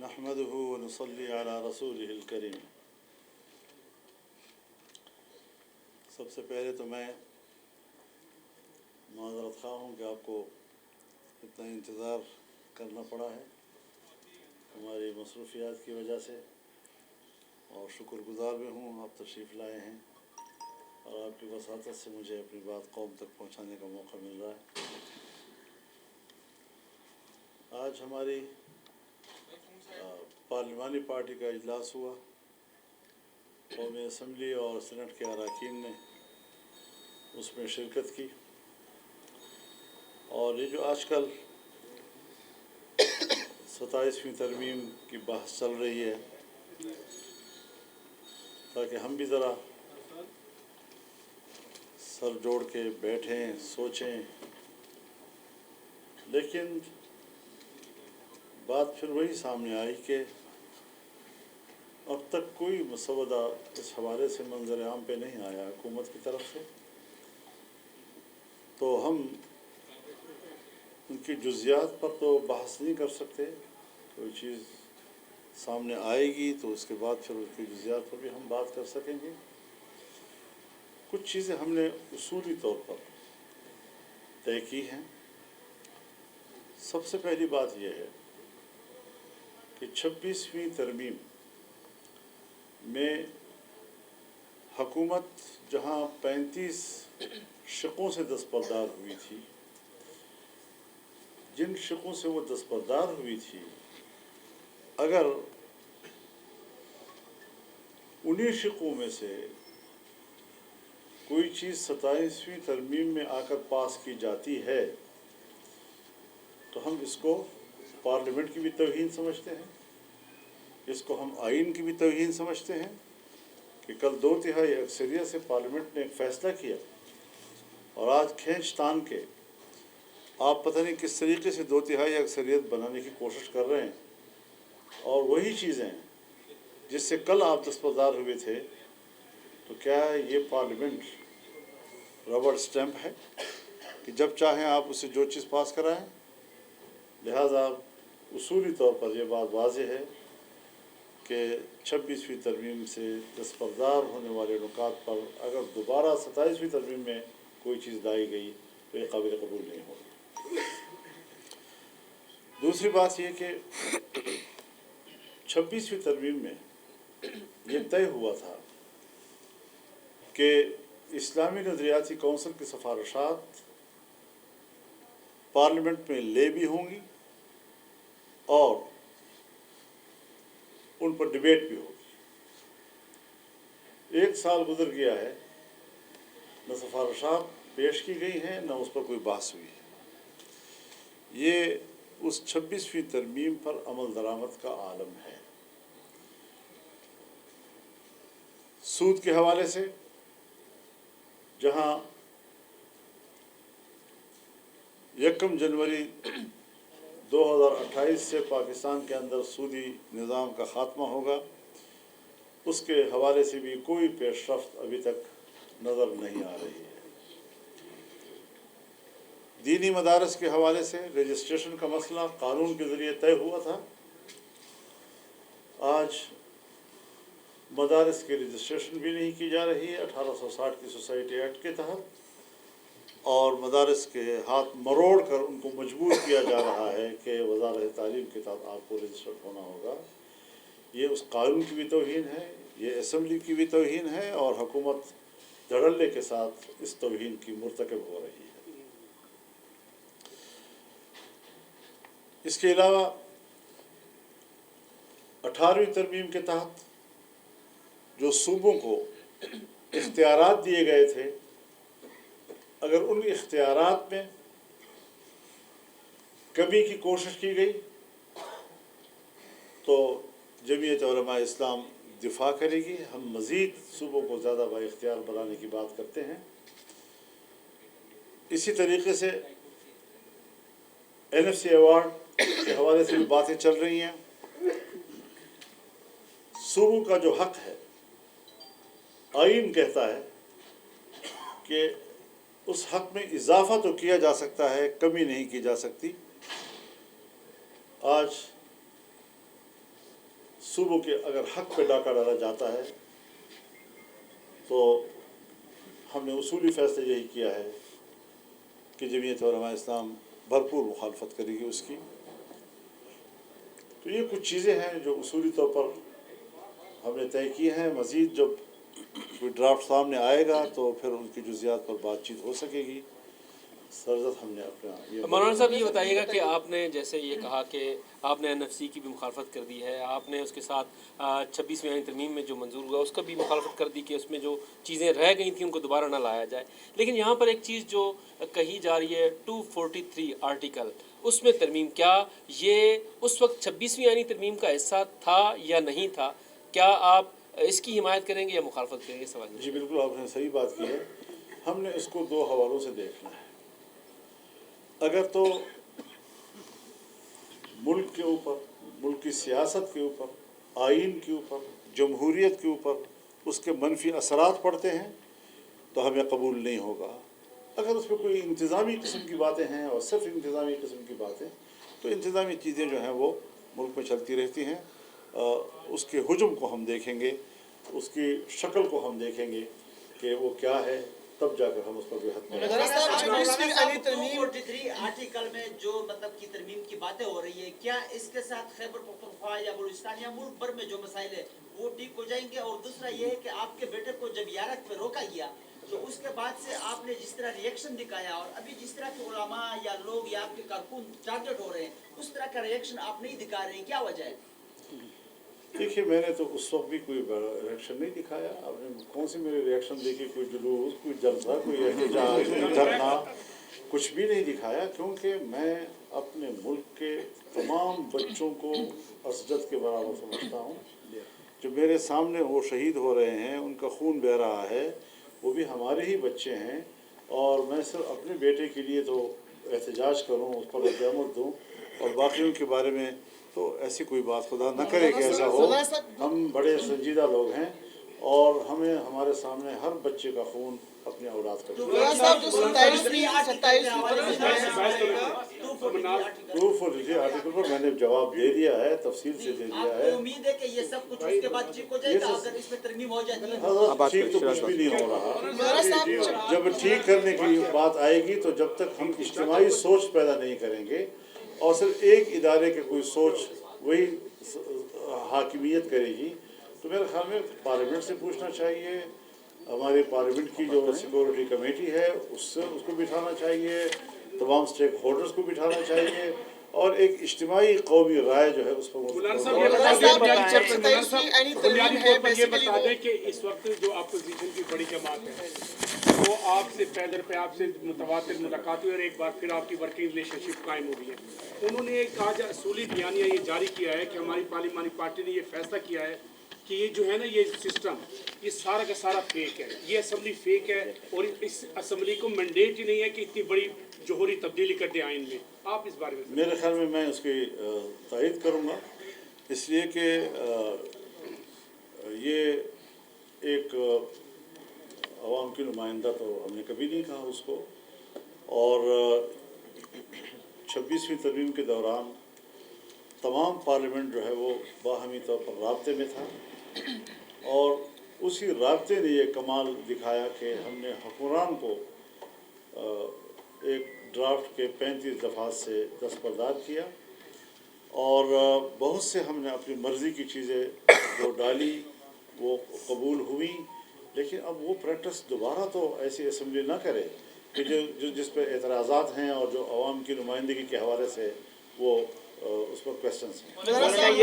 नहमदुहु व नुसल्ली अला रसूलिहिल करीम। सबसे पहले तो मैं माज़रत ख़्वाह हूँ कि आपको इतना इंतज़ार करना पड़ा है हमारी मसरूफ़ियात की वजह से, और शुक्रगुज़ार भी हूँ आप तशरीफ़ लाए हैं और आपकी वसातत से मुझे अपनी बात कौम तक पहुँचाने का मौका मिल रहा है। आज हमारी पार्लिमानी पार्टी का इजलास हुआ। कौमी असम्बली और सेनेट के अरकान ने उसमें शिरकत की, और ये जो आजकल 27वीं तरमीम की बहस चल रही है, ताकि हम भी ज़रा सर जोड़ के बैठें, सोचें, लेकिन बात फिर वही सामने आई कि अब तक कोई मसवदा इस हवाले से मंजर आम पे नहीं आया हुकूमत की तरफ से, तो हम उनकी जुज़ियात पर तो बहस नहीं कर सकते। कोई चीज़ सामने आएगी तो उसके बाद फिर उसकी जुज़ियात पर भी हम बात कर सकेंगे। कुछ चीज़ें हमने उसूली तौर पर तय की हैं। सबसे पहली बात यह है कि 26वीं तरमीम में हुकूमत जहाँ 35 शिकों से दस्तबरदार हुई थी, जिन शिकों से वो दस्तबरदार हुई थी, अगर उन्हीं शिकों में से कोई चीज़ 27वीं तरमीम में आकर पास की जाती है तो हम इसको पार्लियामेंट की भी तौहीन समझते हैं, इसको हम आइन की भी तौहीन समझते हैं कि कल 2/3 अक्सरियत से पार्लियामेंट ने एक फ़ैसला किया और आज खींच तान के आप पता नहीं किस तरीके से 2/3 अक्सरियत बनाने की कोशिश कर रहे हैं, और वही चीज़ें जिससे कल आप दस्तबरदार हुए थे। तो क्या ये पार्लियामेंट रबड़ स्टैंप है कि जब चाहें आप उसे जो चीज़ पास कराएं? लिहाजा उसूली तौर पर यह बात वाज़ेह है कि 26वीं तरमीम से दस्तबरदार होने वाले नुकात पर अगर दोबारा 27वीं तरमीम में कोई चीज़ लाई गई तो ये काबिल कबूल नहीं होगी। दूसरी बात यह कि 26वीं तरमीम में ये तय हुआ था कि इस्लामी नज़रियाती कौंसिल की सिफारिशात पार्लियामेंट में ले भी होंगी और उन पर डिबेट भी होगी। 1 साल गुजर गया है, न सिफारिशात पेश की गई हैं, न उस पर कोई बहस हुई है। ये उस 26वीं तरमीम पर अमल दरामद का आलम है। सूद के हवाले से जहाँ 1 जनवरी 2028 से पाकिस्तान के अंदर सूदी निज़ाम का ख़ात्मा होगा, उसके हवाले से भी कोई पेशरफ्त अभी तक नज़र नहीं आ रही है। दीनी मदारस के हवाले से रजिस्ट्रेशन का मसला कानून के ज़रिए तय हुआ था। आज मदारस की रजिस्ट्रेशन भी नहीं की जा रही है 1860 की सोसाइटी एक्ट के तहत, और मदारस के हाथ मरोड़ कर उनको मजबूर किया जा रहा है कि वज़ारत तालीम के तहत आपको रजिस्टर्ड होना होगा। ये उस कानून की भी तौहीन है, ये असम्बली की भी तौहीन है, और हुकूमत धड़ल्ले के साथ इस तौहीन की मुर्तकब हो रही है। इसके अलावा 18वीं तरमीम के तहत जो सूबों को इख्तियारात दिए गए थे, अगर उन इख्तियारात में कमी की कोशिश की गई तो जमीयत उलमा इस्लाम दिफा करेगी। हम मज़ीद सूबों को ज़्यादा बाइख्तियार बनाने की बात करते हैं। इसी तरीके से NFC अवार्ड के हवाले से भी बातें चल रही हैं। सूबों का जो हक़ है, आइन कहता है कि उस हक़ में इजाफ़ा तो किया जा सकता है, कमी नहीं की जा सकती। आज सूबों के अगर हक पे डाका डाला जाता है तो हमने उसूली फैसला यही किया है कि जमीयत उलमा इस्लाम भरपूर मुखालफत करेगी उसकी। तो ये कुछ चीज़ें हैं जो उसूली तौर पर हमने तय की हैं। मज़ीद जब कोई ड्राफ्ट सामने आएगा तो फिर उनकी जुज़ियात पर बातचीत हो सकेगी। सरजद हमने अपना मौलाना साहब ये बताइएगा कि आपने जैसे ये कहा कि आपने NFC की भी मुखालफत कर दी है, आपने उसके साथ 26वीं आईनी तरमीम में जो मंजूर हुआ उसका भी मुखालफत कर दी कि उसमें जो चीज़ें रह गई थी उनको दोबारा ना लाया जाए। लेकिन यहाँ पर एक चीज़ जो कही जा रही है 243 आर्टिकल, उसमें तरमीम, क्या ये उस वक्त 26वीं आईनी तरमीम का हिस्सा था या नहीं था? क्या आप इसकी हिमायत करेंगे या मुखालफत करेंगे? सवाल जी बिल्कुल आपने सही बात की है। हमने इसको दो हवालों से देखना है। अगर तो मुल्क के ऊपर, मुल्क की सियासत के ऊपर, आइन के ऊपर, जमहूरियत के ऊपर उसके मनफी असरात पड़ते हैं तो हमें कबूल नहीं होगा। अगर उसमें कोई इंतज़ामी किस्म की बातें हैं और सिर्फ इंतज़ामी किस्म की बातें, तो इंतज़ामी चीज़ें जो हैं वो मुल्क में चलती रहती हैं। उसके हुजूम को हम देखेंगे, उसकी शक्ल को हम देखेंगे कि वो क्या है, तब जाकर हम उस पर बेहद 243 आर्टिकल में जो मतलब की तरमीम की बातें हो रही है, क्या इसके साथ खैबर पख्तूनख्वा या बलूचिस्तान या मुल्क भर में जो मसाइल है वो ठीक हो जाएंगे? और दूसरा ये है कि आपके बेटे को जब यारत पे रोका गया तो उसके बाद से आपने जिस तरह रिएक्शन दिखाया और अभी जिस तरह के उलमा या लोग या आपके कारकुन टारगेट हो रहे हैं, उस तरह का रिएक्शन आप नहीं दिखा रहे हैं, क्या वजह है? देखिए, मैंने तो उस वक्त भी कोई रिएक्शन नहीं दिखाया। आपने कौन सी मेरे रिएक्शन देखे? कोई जुलूस, कोई जलसा, कोई एहतजाज, कोई धरना, कुछ भी नहीं दिखाया, क्योंकि मैं अपने मुल्क के तमाम बच्चों को असजद के बराबर समझता हूँ। जो मेरे सामने वो शहीद हो रहे हैं, उनका खून बह रहा है, वो भी हमारे ही बच्चे हैं। और मैं सिर्फ अपने बेटे के लिए तो एहतजाज करूँ, उस पर रद्द-ए-अमल दूँ, और बाकियों के बारे में तो ऐसी कोई बात खुदा न करे कि ऐसा हो। हम बड़े संजीदा लोग हैं और हमें हमारे सामने हर बच्चे का खून अपने औलाद का 243 आर्टिकल पर मैंने जवाब दे दिया है, तफसील से दे दिया है। उम्मीद है कि ये सब कुछ उसके बाद ठीक हो जाएगा अगर इसमें तरमीम हो जाती है। ठीक तो कुछ भी नहीं हो रहा। जब ठीक करने की बात आएगी तो जब तक हम इज्तिमाई सोच पैदा नहीं करेंगे और सिर्फ एक इदारे के कोई सोच वही हाकिमियत करेगी, तो मेरे ख्याल में पार्लियामेंट से पूछना चाहिए, हमारे पार्लियामेंट की जो सिक्योरिटी कमेटी है उसको बिठाना चाहिए, तमाम स्टेक होल्डर्स को बिठाना चाहिए और एक इज्तिमाई कौमी राय जो है उस पर ये बता दें कि इस वक्त जो अपोजिशन की बड़ी जमात है वो आपसे पैदर पे आपसे मुतवातिर मुलाकात हुई और एक बार फिर आपकी वर्किंग रिलेशनशिप कायम हो गई है। उन्होंने एक आज असूली बयानिया ये जारी किया है कि हमारी पार्लिमानी पार्टी ने ये फैसला किया है कि ये जो है ना, ये सिस्टम, ये सारा का सारा फेक है, ये असम्बली फेक है और इस असम्बली को मैंडेट ही नहीं है कि इतनी बड़ी जोहरी तब्दीली कर दे आइन में। आप इस बारे में? मेरे ख्याल में मैं उसकी तायद करूँगा, इसलिए कि ये एक अवाम की नुमाइंदा तो हमने कभी नहीं कहा उसको। और 26वीं तरमीम के दौरान तमाम पार्लियामेंट जो है वो बाहमी तौर पर राब्ते में था और उसी राब्ते ने ये कमाल दिखाया कि हमने हुक्मरान को एक ड्राफ्ट के 35 दफ़ात से दस्तबरदार किया और बहुत से हमने अपनी मर्ज़ी की चीज़ें जो डाली वो कबूल हुई। लेकिन अब वो प्रैक्टिस दोबारा तो ऐसी असम्बली ना करे कि जो जिस पर एतराज़ात हैं और जो अवाम की नुमाइंदगी के हवाले से वो उस पर क्वेश्चंस हैं।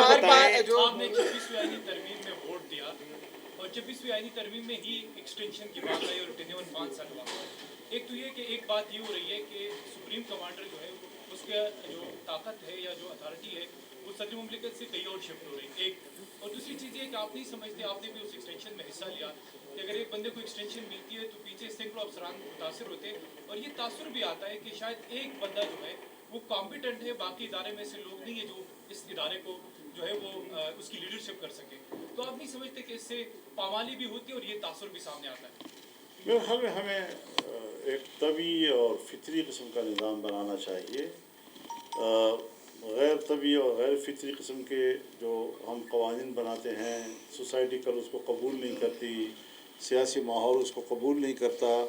आपने 26वीं आईनी तरमीम में वोट दिया और 26वीं आईनी तरमीम में ही एक्सटेंशन की बात आई और टेन्योर 5 साल हुआ। एक तो ये कि एक बात ये हो रही है कि सुप्रीम कमांडर जो है उसका जो ताकत है या जो अथॉरिटी है वो सदर मुमलिकत से कहीं और शिफ्ट हो रही है, एक। और दूसरी चीज़ ये कि आप नहीं समझते, आपने भी उस एक्सटेंशन में हिस्सा लिया कि अगर एक बंदे को एक्सटेंशन मिलती है तो पीछे सैकड़ों अफसरान मुतासर होते हैं और ये तासुर भी आता है कि शायद एक बंदा जो है वो कॉम्पिटेंट है, बाकी इदारे में से लोग नहीं है जो इस इदारे को जो है वो उसकी लीडरशिप कर सके। तो आप नहीं समझते कि इससे पामाली भी होती है और ये तासुर भी सामने आता है? मेरे ख्याल में हमें एक तवी और फितरी किस्म का निज़ाम बनाना चाहिए। غیر طبی اور غیر فطری قسم کے جو ہم قوانین بناتے ہیں، سوسائٹی کل اس کو قبول نہیں کرتی، سیاسی ماحول اس کو قبول نہیں کرتا،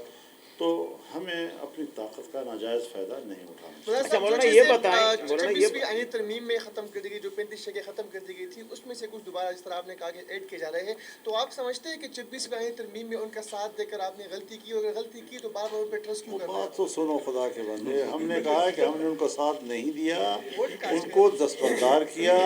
تو ہمیں اپنی طاقت کا ناجائز فائدہ نہیں اٹھانا چاہیے۔ اچھا مولانا یہ بتائیں، مولانا یہ 26ویں آئینی ترمیم میں ختم کر دی گئی، جو 35 شرعیں ختم کر دی گئی تھی، اس میں سے کچھ دوبارہ جس طرح آپ نے کہا کہ ایڈ کیے جا رہے ہیں، تو آپ سمجھتے ہیں کہ 26ویں آئینی ترمیم میں ان کا ساتھ دے کر آپ نے غلطی کی، اور اگر غلطی کی تو بار بار ان پہ ٹرسٹ کیوں وہ کر رہے ہیں؟ بات تو سنو خدا کے بندے، ہم نے کہا ہے کہ ہم نے ان کا ساتھ نہیں دیا، ان کو دستبردار کیا،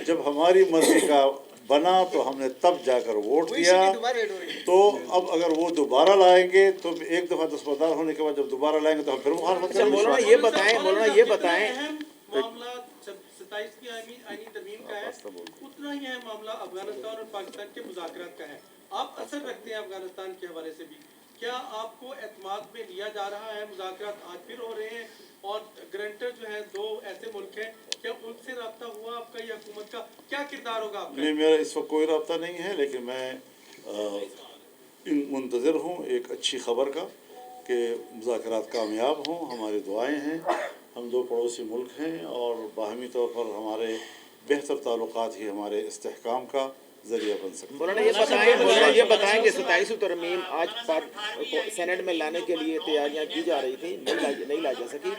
جب ہماری مرضی کا بنا تو ہم نے تب جا کر ووٹ وہی دیا۔ شرعیں دوبارہ ایڈ ہو رہی ہیں۔ تو اب اگر وہ دوبارہ لائیں گے تو ایک دفعہ دستبردار ہونے کے بعد جب دوبارہ لائیں گے تو ہم پھر مخالفت اچھا کریں گے۔ مولانا یہ بتائیں، مولانا یہ بتائیں، اہم معاملہ 27 آئینی ترمیم کا ہے، اتنا ہی اہم معاملہ افغانستان اور پاکستان کے مذاکرات کا ہے۔ آپ اثر رکھتے ہیں افغانستان کے حوالے سے بھی، کیا آپ کو اعتماد میں لیا جا رہا ہے؟ مذاکرات آج پھر ہو رہے ہیں اور گرانٹر جو ہیں 2 ایسے ملک ہیں، کیا ان سے رابطہ ہوا آپ کا؟ یہ حکومت کا کیا کردار ہوگا آپ کا؟ نہیں، میرا اس وقت کوئی رابطہ نہیں ہے، لیکن میں منتظر ہوں ایک اچھی خبر کا کہ مذاکرات کامیاب ہوں۔ ہماری دعائیں ہیں، ہم 2 پڑوسی ملک ہیں اور باہمی طور پر ہمارے بہتر تعلقات ہی ہمارے استحکام کا ذریعہ بن سکتے ہیں۔ مولانا یہ بتائیں کہ 27ویں ترمیم آج سینٹ میں لانے کے لیے تیاریاں کی جا رہی تھی، نہیں لائی جا سکی۔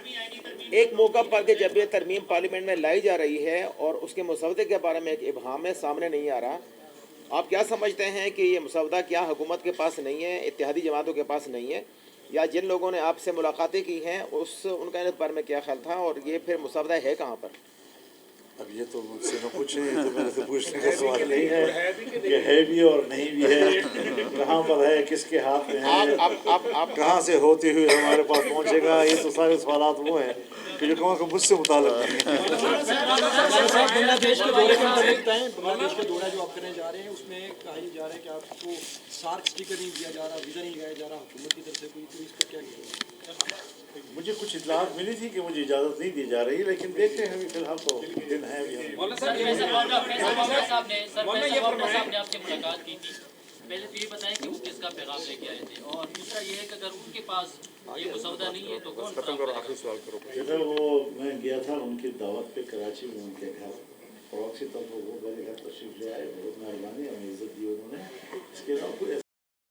ایک موقع پر کہ جب یہ ترمیم پارلیمنٹ میں لائی جا رہی ہے اور اس کے مسودے کے بارے میں ایک ابہام ہے، سامنے نہیں آ رہا، آپ کیا سمجھتے ہیں کہ یہ مسودہ کیا حکومت کے پاس نہیں ہے، اتحادی جماعتوں کے پاس نہیں ہے، یا جن لوگوں نے آپ سے ملاقاتیں کی ہیں ان کا اس بارے میں کیا خیال تھا، اور یہ پھر مسودہ ہے کہاں پر؟ اب یہ تو مجھ سے نہ پوچھیں، یہ تو میرے سے پوچھنے کا سوال نہیں ہے کہ ہے بھی اور نہیں بھی ہے، کہاں پر ہے، کس کے ہاتھ میں ہے، کہاں سے ہوتے ہوئے ہمارے پاس پہنچے گا، یہ تو سارے سوالات وہ ہیں کہ جو کہاں کہ مجھ سے متعلق نہیں ہے۔ بنگلہ دیش کے دورے کے متعلق بتائیں، بنگلہ دیش کا دورہ جو آپ کرنے جا رہے ہیں اس میں کہا یہ جا رہا ہے کہ آپ کو سارک اسٹیکر نہیں دیا جا رہا، ویزا نہیں لگایا جا رہا حکومت کی طرف سے کوئی، تو اس پر کیا کیا؟ مجھے کچھ اطلاعات ملی تھی کہ مجھے اجازت نہیں دی جا رہی، لیکن دیکھتے ہیں ابھی فی الحال تو دن ہے ابھی ہم۔ سر فیصل مولانا صاحب نے آپ سے ملاقات کی تھی، پہلے تو یہ بتائیں کہ وہ کس کا پیغام لے کے آئے تھے، اور دوسرا یہ ہے کہ اگر ان کے پاس یہ مسودہ نہیں ہے تو کون دیکھا وہ میں گیا تھا ان کی دعوت پہ کراچی میں، ان کے گھر پروکسی طور پر وہ میرے گھر تشریف لے آئے، بہت مہربانی، ہمیں عزت دی انہوں نے۔ اس کے علاوہ کوئی